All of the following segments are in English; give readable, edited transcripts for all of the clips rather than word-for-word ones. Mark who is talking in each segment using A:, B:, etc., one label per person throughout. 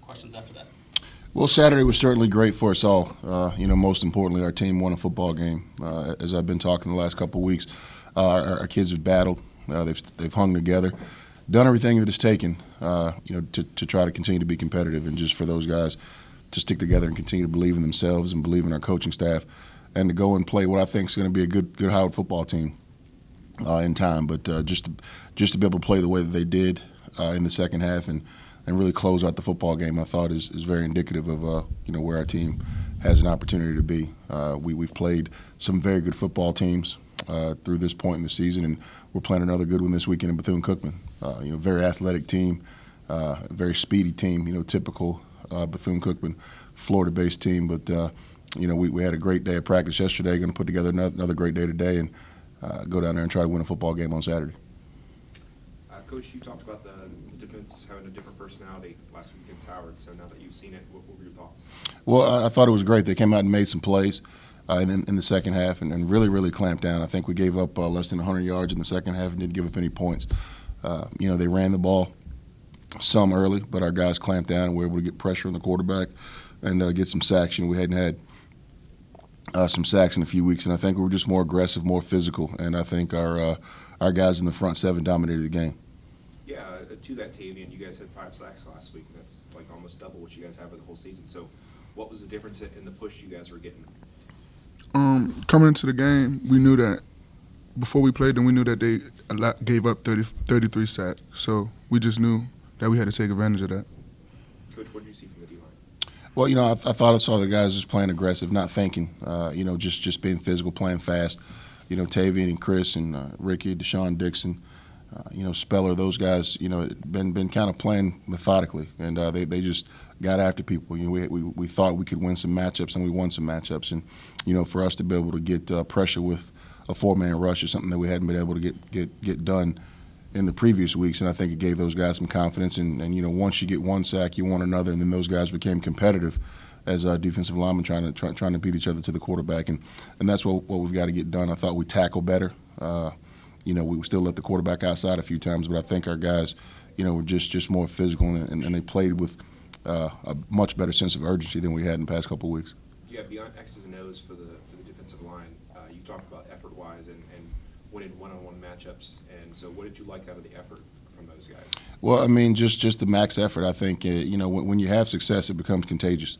A: questions after that.
B: Well, Saturday was certainly great for us all. Most importantly, our team won a football game. As I've been talking the last couple of weeks, our kids have battled. They've hung together, done everything that it's taken, to try to continue to be competitive, and just for those guys to stick together and continue to believe in themselves and believe in our coaching staff, and to go and play what I think is going to be a good Howard football team in time. But just to be able to play the way that they did in the second half and really close out the football game, I thought is very indicative of where our team has an opportunity to be. We've played some very good football teams through this point in the season, and we're playing another good one this weekend in Bethune-Cookman. Very athletic team, very speedy team. Typical Bethune-Cookman, Florida-based team. But we had a great day of practice yesterday. Going to put together another great day today and go down there and try to win a football game on Saturday.
C: Coach, you talked about the defense having a different personality last week against Howard. So now that you've seen it, what were your thoughts?
B: Well, I thought it was great. They came out and made some plays in the second half and really clamped down. I think we gave up less than 100 yards in the second half and didn't give up any points. They ran the ball some early, but our guys clamped down and were able to get pressure on the quarterback and get some sacks. We hadn't had some sacks in a few weeks, and I think we were just more aggressive, more physical, and I think our guys in the front seven dominated the game.
C: Yeah, to that, Tavien, you guys had 5 sacks last week. That's like almost double what you guys have for the whole season. So what was the difference in the push you guys were getting?
D: Coming into the game, we knew that before we played them, we knew that they gave up 33 sacks. So we just knew that we had to take advantage of that.
C: Coach, what did you see from the D-line?
B: Well, I thought I saw the guys just playing aggressive, not thinking, just being physical, playing fast. Tavien and Chris and Ricky, Deshaun Dixon, Speller, those guys, been kind of playing methodically, and they just got after people. We thought we could win some matchups, and we won some matchups. And, for us to be able to get pressure with a 4-man rush is something that we hadn't been able to get done in the previous weeks, and I think it gave those guys some confidence. And once you get one sack, you want another, and then those guys became competitive as defensive linemen trying to beat each other to the quarterback, and that's what we've got to get done. I thought we tackled better. We still let the quarterback outside a few times, but I think our guys, were just more physical, and they played with a much better sense of urgency than we had in the past couple of weeks.
C: Yeah, beyond X's and O's for the defensive line, you talked about effort-wise and winning one-on-one matchups. And so, what did you like out of the effort from those guys? Well,
B: just the max effort. I think when you have success, it becomes contagious.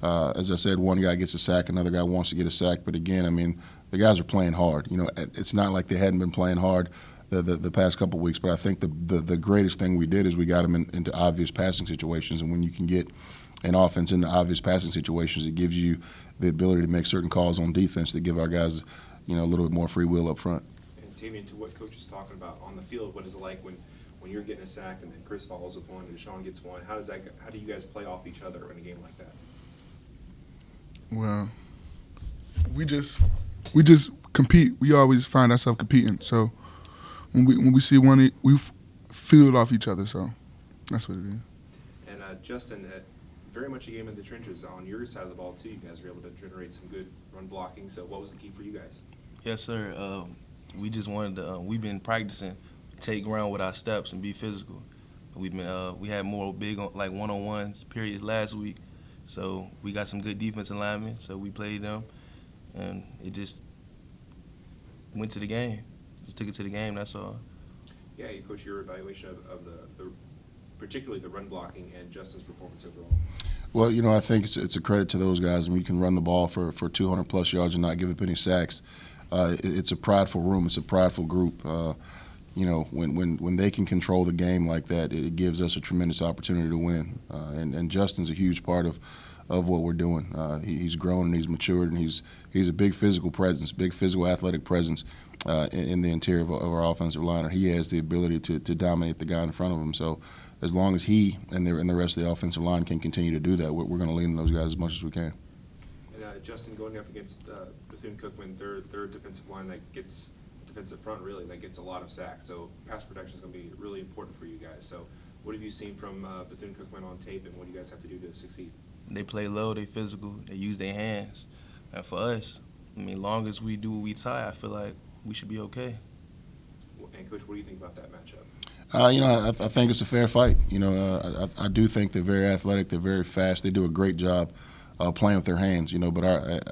B: As I said, one guy gets a sack, another guy wants to get a sack. But again, the guys are playing hard. It's not like they hadn't been playing hard the past couple of weeks. But I think the greatest thing we did is we got them into obvious passing situations. And when you can get an offense into obvious passing situations, it gives you the ability to make certain calls on defense that give our guys, a little bit more free will up front.
C: And Tavien, to what Coach is talking about on the field, what is it like when you're getting a sack and then Chris follows with one and Deshaun gets one? How do you guys play off each other in a game like that?
D: Well, we just compete. We always find ourselves competing. So when we see one, we feel off each other. So that's what it is.
C: And Justin, very much a game in the trenches on your side of the ball too. You guys were able to generate some good run blocking. So what was the key for you guys?
E: Yes, sir. We just wanted to. We've been practicing, take ground with our steps and be physical. We had more big one-on-ones periods last week. So we got some good defensive linemen, so we played them, and it just went to the game. Just took it to the game, that's all.
C: Yeah, Coach, your evaluation of the particularly the run blocking and Justin's performance overall.
B: Well, I think it's a credit to those guys. You can run the ball for 200-plus yards and not give up any sacks. It's a prideful room. It's a prideful group. When they can control the game like that, it gives us a tremendous opportunity to win. And Justin's a huge part of what we're doing. He's grown and he's matured, and he's a big physical presence, big physical athletic presence in the interior of our offensive line. And he has the ability to dominate the guy in front of him. So as long as he and the rest of the offensive line can continue to do that, we're going to lean on those guys as much as we can.
C: And Justin, going up against Bethune-Cookman, their defensive line that gets defensive front really that gets a lot of sacks. So pass protection is going to be really important for you guys. So what have you seen from Bethune-Cookman on tape, and what do you guys have to do to succeed?
E: They play low, they physical, they use their hands. And for us, long as we do what we tie, I feel like we should be okay.
C: And Coach, what do you think about that matchup?
B: I think it's a fair fight. I do think they're very athletic. They're very fast. They do a great job playing with their hands. But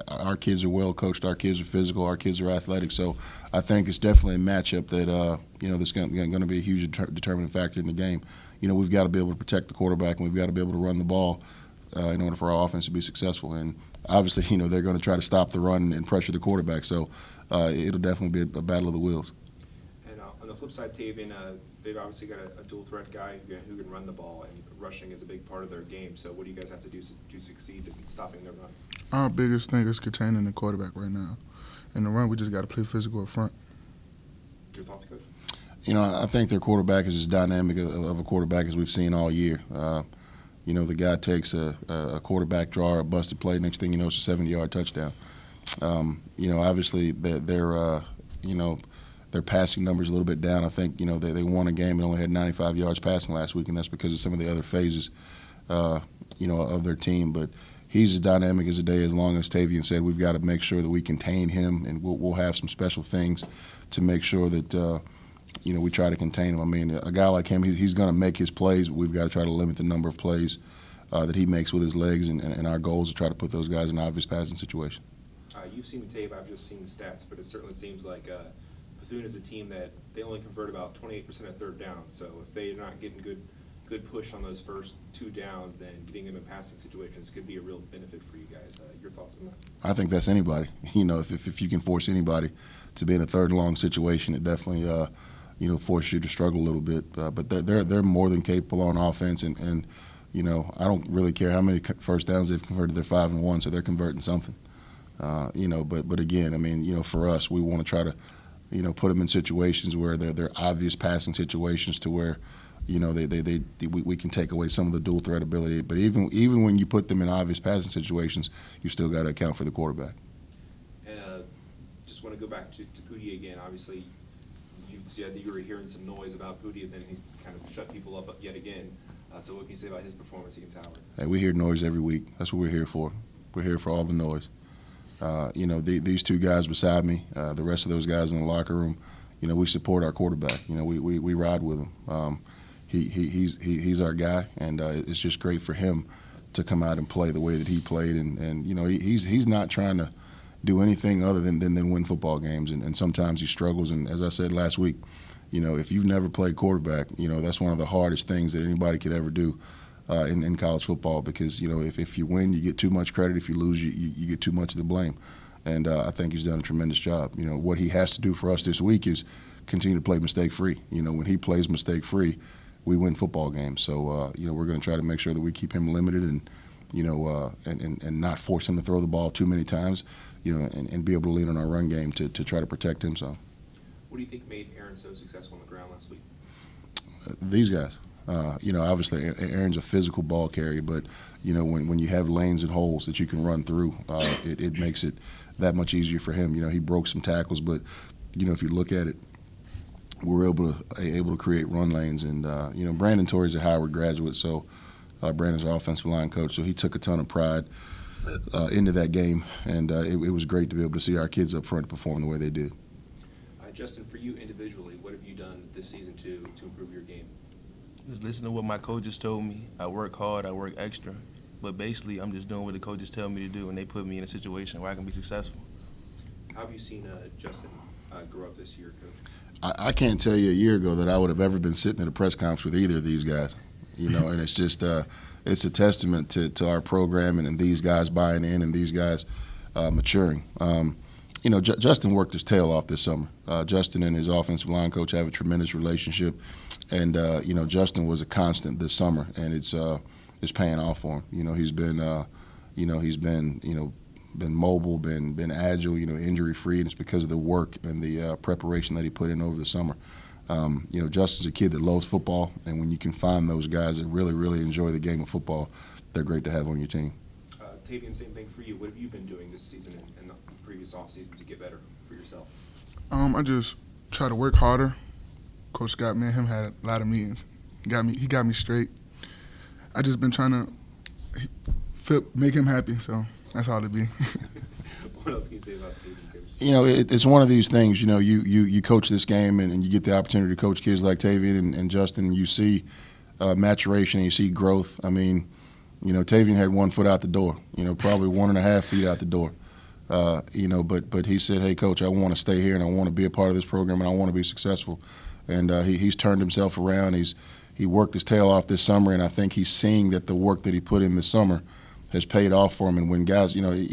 B: our kids are well coached. Our kids are physical. Our kids are athletic. So I think it's definitely a matchup that that's going to be a huge determining factor in the game. We've got to be able to protect the quarterback, and we've got to be able to run the ball in order for our offense to be successful. And obviously, they're going to try to stop the run and pressure the quarterback. So it'll definitely be a battle of the wheels.
C: And on the flip side, Tavien, they've obviously got a dual threat guy who can run the ball, and rushing is a big part of their game. So what do you guys have to do to succeed in stopping their run?
D: Our biggest thing is containing the quarterback right now. In the run, we just got to play physical up front.
C: Your thoughts, Coach?
B: I think their quarterback is as dynamic of a quarterback as we've seen all year. The guy takes a quarterback draw or a busted play. Next thing you know, it's a 70-yard touchdown. Obviously, their passing numbers a little bit down. I think, they won a game and only had 95 yards passing last week, and that's because of some of the other phases, of their team. But he's as dynamic as a day. As long as Tavien said, we've got to make sure that we contain him, and we'll have some special things to make sure that, we try to contain him. I mean, a guy like him, he's going to make his plays, but we've got to try to limit the number of plays that he makes with his legs, and our goal is to try to put those guys in obvious passing situations.
C: You've seen the tape. I've just seen the stats, but it certainly seems like Bethune is a team that they only convert about 28% of third down. So if they're not getting good push on those first 2 downs, then getting them in passing situations could be a real benefit for you guys. Your thoughts on that?
B: I think that's anybody. If you can force anybody to be in a third and long situation, it definitely forces you to struggle a little bit. But they're more than capable on offense, and I don't really care how many first downs they've converted. They're 5-1, so they're converting something. But again, I mean, for us, we want to try to, put them in situations where they're obvious passing situations to where, we can take away some of the dual threat ability. But even when you put them in obvious passing situations, you still got to account for the quarterback.
C: And just want to go back to Pooty again. Obviously, you said that you were hearing some noise about Pooty, and then he kind of shut people up yet again. So what can you say about his performance against Howard?
B: Hey, we hear noise every week. That's what we're here for. We're here for all the noise. These 2 guys beside me, the rest of those guys in the locker room, we support our quarterback. We ride with him. He's our guy, and it's just great for him to come out and play the way that he played. And he's not trying to do anything other than win football games. And sometimes he struggles. And as I said last week, if you've never played quarterback, that's one of the hardest things that anybody could ever do. In college football, because if you win, you get too much credit. If you lose, you get too much of the blame. And I think he's done a tremendous job. What he has to do for us this week is continue to play mistake-free. When he plays mistake-free, we win football games. So we're going to try to make sure that we keep him limited and and not force him to throw the ball too many times. And be able to lean on our run game to try to protect him some.
C: What do you think made Aaron so successful on the ground last week?
B: These guys. Obviously, Aaron's a physical ball carrier, but, when you have lanes and holes that you can run through, it makes it that much easier for him. He broke some tackles, but, if you look at it, we're able to create run lanes. And, Brandon Torrey's a Howard graduate, so Brandon's our offensive line coach, so he took a ton of pride into that game, and it was great to be able to see our kids up front perform the way they did.
C: Justin, for you individually, what have you done this season to improve your game?
E: Just listen to what my coaches told me. I work hard, I work extra. But basically, I'm just doing what the coaches tell me to do, and they put me in a situation where I can be successful.
C: How have you seen Justin grow up this year, Coach?
B: I can't tell you a year ago that I would have ever been sitting at a press conference with either of these guys. And it's just it's a testament to our program and these guys buying in and these guys maturing. Justin worked his tail off this summer. Justin and his offensive line coach have a tremendous relationship, and Justin was a constant this summer, and it's paying off for him. He's been been mobile, been agile, injury free, and it's because of the work and the preparation that he put in over the summer. Justin's a kid that loves football, and when you can find those guys that really, really enjoy the game of football, they're great to have on your team.
C: Tavien, same thing for you. What have you been doing this season and the previous off season to get better for yourself?
D: I just try to work harder. Coach Scott, me and him had a lot of meetings. He got me straight. I just been trying to make him happy, so that's all it be.
C: What else can you say about Tavien, Coach?
B: You know, it's one of these things. You know, you coach this game, and you get the opportunity to coach kids like Tavien and Justin, and you see maturation and you see growth. I mean, you know, Tavien had 1 foot out the door. You know, probably 1.5 feet out the door. You know, but he said, "Hey, Coach, I want to stay here, and I want to be a part of this program, and I want to be successful." And he's turned himself around. He worked his tail off this summer, and I think he's seeing that the work that he put in this summer has paid off for him. And when guys, you know,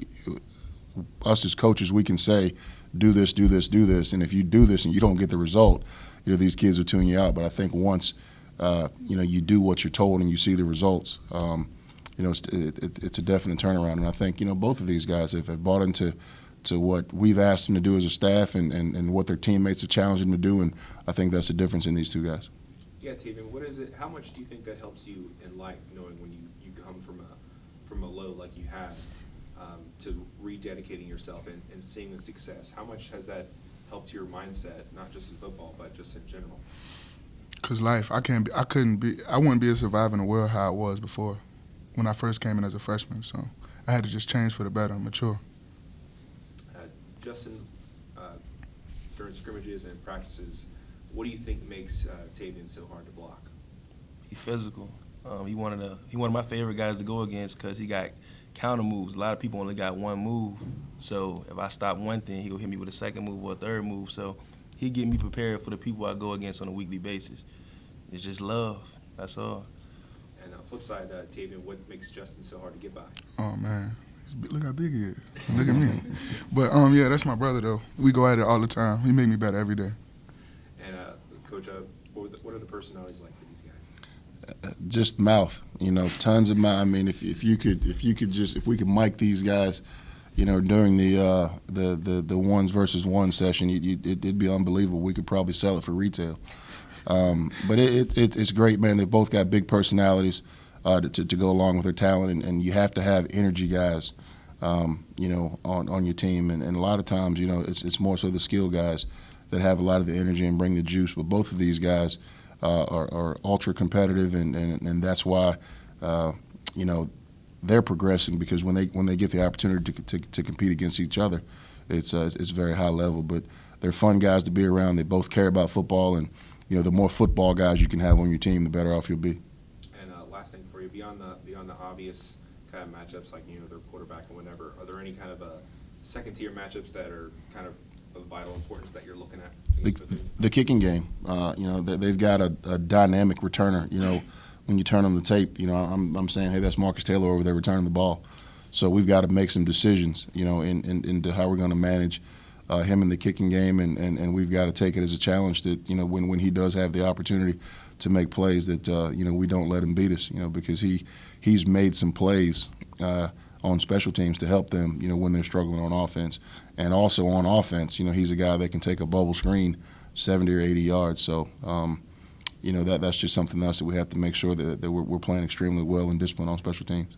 B: us as coaches, we can say, do this, do this, do this, and if you do this and you don't get the result, you know, these kids will tune you out. But I think once, you know, you do what you're told and you see the results, you know, it's a definite turnaround. And I think, you know, both of these guys have bought into what we've asked them to do as a staff and what their teammates are challenging them to do, and I think that's the difference in these two guys.
C: Yeah, Tavien, what is it? How much do you think that helps you in life, knowing when you come from a low like you have, to rededicating yourself and seeing the success? How much has that helped your mindset, not just in football, but just in general?
D: Cause life, I wouldn't be able to survive in the world how it was before, when I first came in as a freshman. So I had to just change for the better and mature.
C: Justin, during scrimmages and practices, what do you think makes Tavien so hard to block?
E: He's physical. He one of my favorite guys to go against because he got counter moves. A lot of people only got one move. So if I stop one thing, he'll hit me with a second move or a third move. So he get me prepared for the people I go against on a weekly basis. It's just love. That's all.
C: And on the flip side, Tavien, what makes Justin so hard to get by?
D: Oh man, look how big he is. Look at me. But yeah, that's my brother though. We go at it all the time. He make me better every day.
C: And Coach, what are the personalities like for these guys?
B: Just mouth, you know, tons of mouth. I mean, if we could mic these guys, you know, during the ones versus one session, it'd be unbelievable. We could probably sell it for retail. But it's great, man. They both got big personalities to go along with their talent, and you have to have energy guys, you know, on your team. And a lot of times, you know, it's more so the skill guys that have a lot of the energy and bring the juice. But both of these guys are ultra competitive, and that's why, you know, they're progressing, because when they get the opportunity to compete against each other, it's very high level. But they're fun guys to be around. They both care about football, and you know, the more football guys you can have on your team, the better off you'll be.
C: And last thing for you, beyond the obvious kind of matchups like, you know, their quarterback and whatever, are there any kind of second tier matchups that are kind of vital importance that you're looking at?
B: The kicking game, you know, they've got a dynamic returner. You know, when you turn on the tape, you know, I'm saying, hey, that's Marcus Taylor over there returning the ball. So we've got to make some decisions, you know, into how we're going to manage him in the kicking game, and we've got to take it as a challenge that, you know, when he does have the opportunity to make plays, that you know, we don't let him beat us, you know, because he's made some plays on special teams to help them, you know, when they're struggling on offense. And also on offense, you know, he's a guy that can take a bubble screen 70 or 80 yards. So, you know, that's just something else that we have to make sure that we're playing extremely well and disciplined on special teams.